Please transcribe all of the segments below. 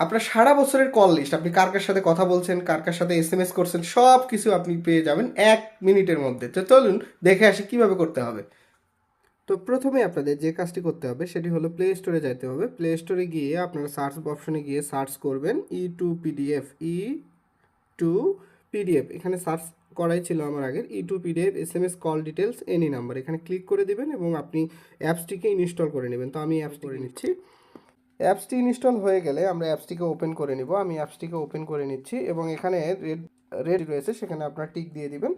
আপনার সারা বছরের call list, আপনি কার কার সাথে কথা বলছেন, কার কার সাথে এসএমএস করছেন, সব কিছু আপনি পেয়ে যাবেন 1 মিনিটের মধ্যে। তো চলুন দেখে আসি কিভাবে করতে হবে। তো প্রথমে আপনাদের যে কাজটি করতে হবে সেটি হলো প্লে স্টোরে যেতে হবে। প্লে স্টোরে গিয়ে আপনারা সার্চ অপশনে গিয়ে সার্চ করবেন E2PDF, E2PDF, এখানে সার্চ করাই ছিল আমার আগের। E2PDF SMS call details any number, এখানে ক্লিক করে দিবেন এবং আপনি অ্যাপসটিকে ইনস্টল করে নেবেন। তো আমি অ্যাপস করে নিচ্ছি। অ্যাপসটি ইনস্টল হয়ে গেলে আমরা অ্যাপসটিকে ওপেন করে নিব। আমি অ্যাপসটিকে ওপেন করে নিচ্ছি এবং এখানে রেড রেড রয়েছে, সেখানে আপনারা টিক দিয়ে দিবেন।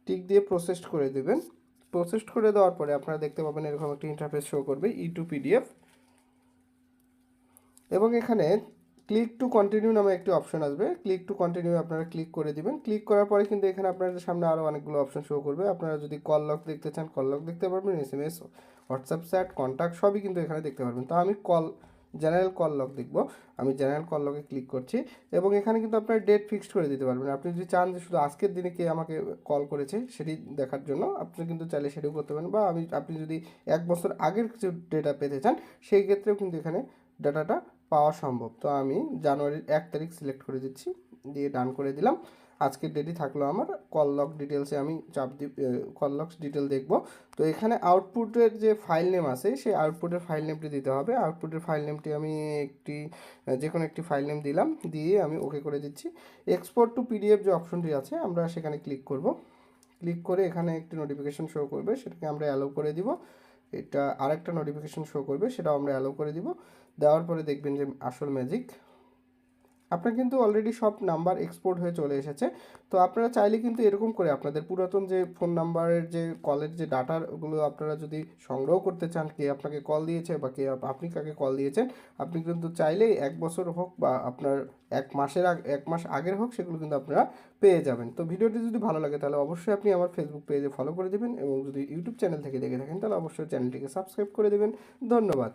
টিক দিয়ে প্রসেসড করে দিবেন। প্রসেসড করে দেওয়ার পরে আপনারা দেখতে পাবেন এরকম একটা ইন্টারফেস শো করবে E2PDF, এবং এখানে ক্লিক টু কন্টিনিউ নামে একটি অপশন আসবে। ক্লিক টু কন্টিনিউ আপনারা ক্লিক করে দিবেন। ক্লিক করার পরে কিন্তু এখানে আপনাদের সামনে আরও অনেকগুলো অপশন শো করবে। আপনারা যদি কল লগ দেখতে চান কল লগ দেখতে পারবেন, এসএমএস, হোয়াটসঅ্যাপ চ্যাট, কন্ট্যাক্ট সবই কিন্তু এখানে দেখতে পারবেন। তো আমি জেনারেল কল লগ দেখব। আমি জেনারেল কল লগে ক্লিক করছি এবং এখানে কিন্তু আপনার ডেট ফিক্সড করে দিতে পারবেন। আপনি যদি চান যে শুধু আজকের দিনে কে আমাকে কল করেছে সেটি দেখার জন্য আপনি কিন্তু চাইলে সেটাও করতে পারেন, বা আপনি যদি 1 বছর আগের কিছু ডেটা পেতে চান সেই ক্ষেত্রেও কিন্তু এখানে ডাটাটা পাওয়া সম্ভব। তো আমি জানুয়ারির 1 তারিখ সিলেক্ট করে দিচ্ছি, দিয়ে ডান করে দিলাম। আজকের ডেটই থাকলো আমার। কল লগ ডিটেলসে আমি চাপ দি, কল লগস ডিটেল দেখব। তো এখানে আউটপুটের যে ফাইল নেম আছে সেই আউটপুটের ফাইল নেমটি দিতে হবে। আউটপুটের ফাইল নেমটি আমি যে কোনো একটি ফাইল নেম দিলাম, দিয়ে আমি ওকে করে দিচ্ছি। এক্সপোর্ট টু পিডিএফ যে অপশনটি আছে আমরা সেখানে ক্লিক করব। ক্লিক করে এখানে একটি নোটিফিকেশন শো করবে, সেটাকে আমরা অ্যালো করে দিব। এটা আরেকটা নোটিফিকেশন শো করবে, সেটাও আমরা অ্যালো করে দিব। দেওয়ার পরে দেখবেন যে আসল ম্যাজিক, আপনার কিন্তু অলরেডি সব নাম্বার এক্সপোর্ট হয়ে চলে এসেছে। তো আপনারা চাইলে কিন্তু এরকম করে আপনাদের পুরাতন যে ফোন নাম্বারের যে কলের যে ডাটাগুলো আপনারা যদি সংগ্রহ করতে চান, কে আপনাকে কল দিয়েছে বা আপনি কাকে কল দিয়েছেন, আপনি কিন্তু চাইলেই 1 বছর হোক বা আপনার 1 মাস আগের হোক, সেগুলো কিন্তু আপনারা পেয়ে যাবেন। তো ভিডিওটি যদি ভালো লাগে তাহলে অবশ্যই আপনি আমার ফেসবুক পেজে ফলো করে দেবেন, এবং যদি ইউটিউব চ্যানেল থেকে দেখে থাকেন তাহলে অবশ্যই চ্যানেলটিকে সাবস্ক্রাইব করে দেবেন। ধন্যবাদ।